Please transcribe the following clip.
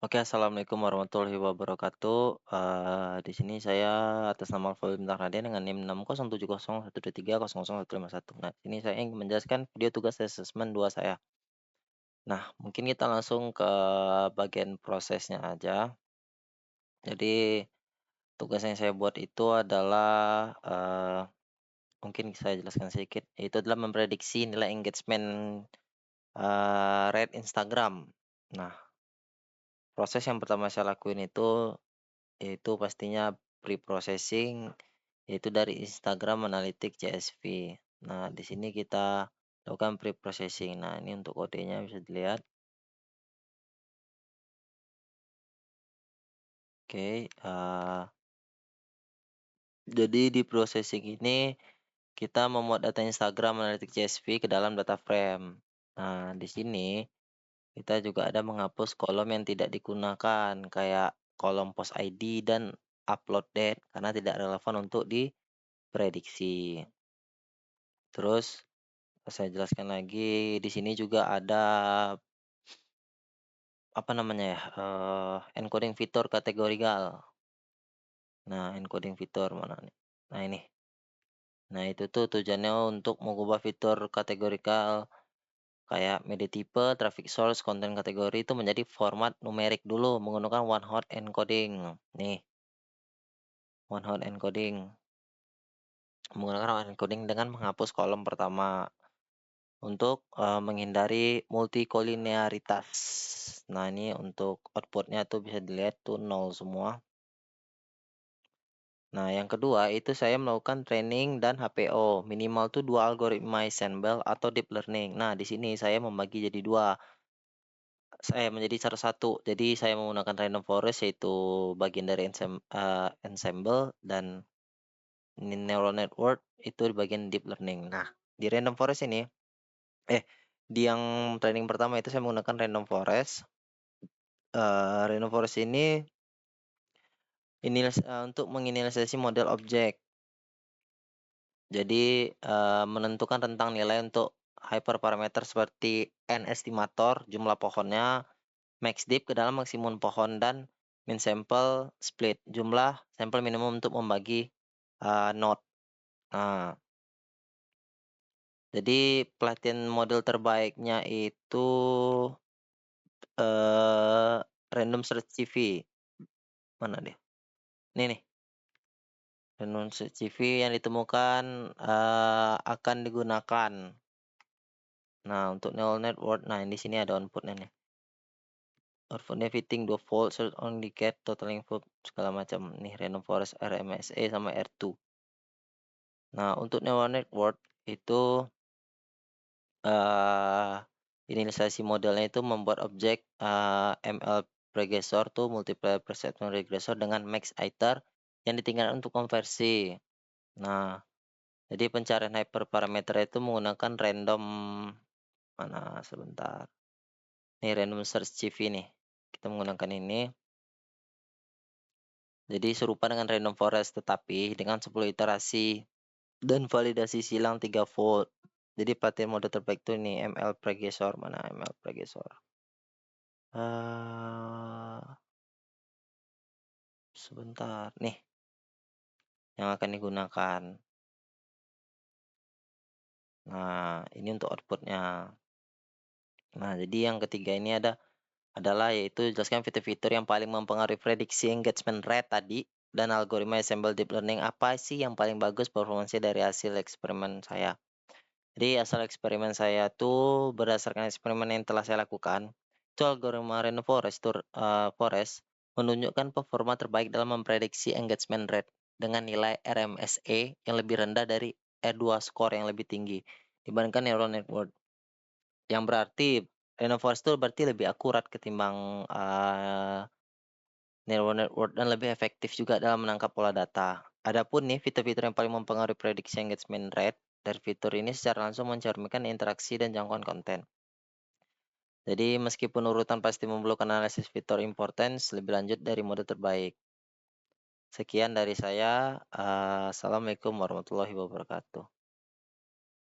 Oke, assalamualaikum warahmatullahi wabarakatuh. Di sini saya atas nama Alfa Bintang Raden dengan NIM 6017012300151. Nah, sini saya ingin menjelaskan video tugas asesmen 2 saya. Nah, mungkin kita langsung ke bagian prosesnya aja. Jadi, tugas yang saya buat itu adalah, mungkin saya jelaskan sedikit, itu adalah memprediksi nilai engagement, rate Instagram. Nah, proses yang pertama saya lakuin itu yaitu pastinya pre-processing, yaitu dari Instagram Analytics CSV. Nah, di sini kita lakukan pre-processing. Nah, ini untuk kodenya bisa dilihat. Oke, jadi di processing ini kita memuat data Instagram Analytics CSV ke dalam data frame. Nah, di sini kita juga ada menghapus kolom yang tidak digunakan, kayak kolom post ID dan upload date karena tidak relevan untuk diprediksi. Terus saya jelaskan lagi, di sini juga ada, apa namanya ya, encoding fitur kategorical. Nah, encoding fitur mana nih? Nah, ini. Nah, itu tuh tujuannya untuk mengubah fitur kategorical kayak media tipe, traffic source, konten kategori itu menjadi format numerik dulu menggunakan one hot encoding. Nih, one hot encoding. Menggunakan one hot encoding dengan menghapus kolom pertama. Untuk, menghindari multikolinearitas. Nah, ini untuk outputnya tuh bisa dilihat tuh nol semua. Nah, yang kedua itu saya melakukan training dan HPO, minimal tuh 2 algoritma ensemble atau deep learning. Nah, di sini saya membagi jadi 2, saya menjadi satu-satu. Jadi saya menggunakan random forest yaitu bagian dari ensemble dan neural network itu di bagian deep learning. Nah, di random forest ini di yang training pertama itu saya menggunakan random forest. Random forest ini untuk menginisiasi model objek. Jadi, menentukan rentang nilai untuk hyperparameter seperti n estimator, jumlah pohonnya, max dip ke dalam maksimum pohon, dan min sample split, jumlah sampel minimum untuk membagi, node. Nah, jadi pelatihan model terbaiknya itu, eee, random search CV. Mana deh? Ini nih. Renunsi CV yang ditemukan, akan digunakan. Nah, untuk neural network, nah di sini ada output-nya nih. Output-nya fitting 2 volt, search only get, total input, segala macam. Nih, random forest RMSE sama R2. Nah, untuk neural network itu, eee, inisialisasi modelnya itu membuat objek, ML pregressor tuh multiplier perception regressor dengan max iter yang ditinggalkan untuk konversi. Nah, jadi pencarian hyperparameter itu menggunakan random, mana sebentar, nih random search CV nih, kita menggunakan ini. Jadi serupa dengan random forest tetapi dengan 10 iterasi dan validasi silang 3 volt. Jadi pelatihan mode terbaik tuh nih ML Pregesor, mana ML Pregesor? Sebentar, nih yang akan digunakan. Nah, ini untuk outputnya. Nah, jadi yang ketiga ini adalah yaitu jelaskan fitur-fitur yang paling mempengaruhi prediksi engagement rate tadi dan algoritma ensemble deep learning apa sih yang paling bagus performanya dari hasil eksperimen saya. Jadi asal eksperimen saya tuh berdasarkan eksperimen yang telah saya lakukan, itu algoritma Random Forest menunjukkan performa terbaik dalam memprediksi engagement rate dengan nilai RMSE yang lebih rendah dari R2 score yang lebih tinggi dibandingkan neural network. Yang berarti Random Forest itu berarti lebih akurat ketimbang, neural network dan lebih efektif juga dalam menangkap pola data. Adapun nih fitur-fitur yang paling mempengaruhi prediksi engagement rate dari fitur ini secara langsung mencerminkan interaksi dan jangkauan konten. Jadi meskipun urutan pasti memerlukan analisis fitur importance lebih lanjut dari mode terbaik. Sekian dari saya, assalamualaikum warahmatullahi wabarakatuh.